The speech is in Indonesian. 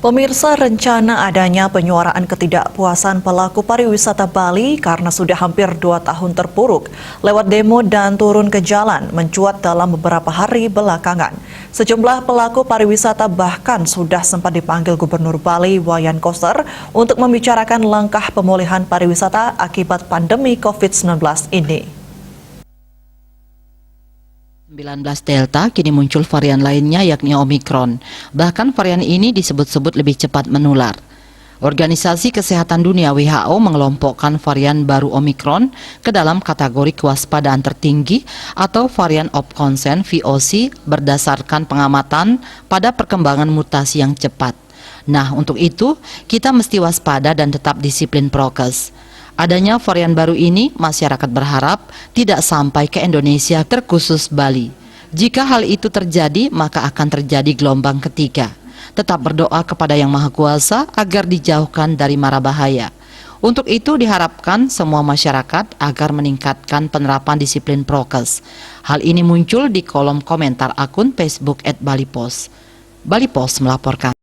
Pemirsa, rencana adanya penyuaraan ketidakpuasan pelaku pariwisata Bali karena sudah hampir 2 tahun terpuruk lewat demo dan turun ke jalan mencuat dalam beberapa hari belakangan. Sejumlah pelaku pariwisata bahkan sudah sempat dipanggil Gubernur Bali Wayan Koster untuk membicarakan langkah pemulihan pariwisata akibat pandemi COVID-19 ini. 19 Delta kini muncul varian lainnya yakni Omikron. Bahkan varian ini disebut-sebut lebih cepat menular. Organisasi Kesehatan Dunia WHO mengelompokkan varian baru Omikron ke dalam kategori kewaspadaan tertinggi atau varian of concern VOC berdasarkan pengamatan pada perkembangan mutasi yang cepat. Nah, untuk itu kita mesti waspada dan tetap disiplin prokes. Adanya varian baru ini, masyarakat berharap tidak sampai ke Indonesia terkhusus Bali. Jika hal itu terjadi, maka akan terjadi gelombang ketiga. Tetap berdoa kepada Yang Maha Kuasa agar dijauhkan dari mara bahaya. Untuk itu diharapkan semua masyarakat agar meningkatkan penerapan disiplin prokes. Hal ini muncul di kolom komentar akun Facebook @BaliPos. BaliPos melaporkan.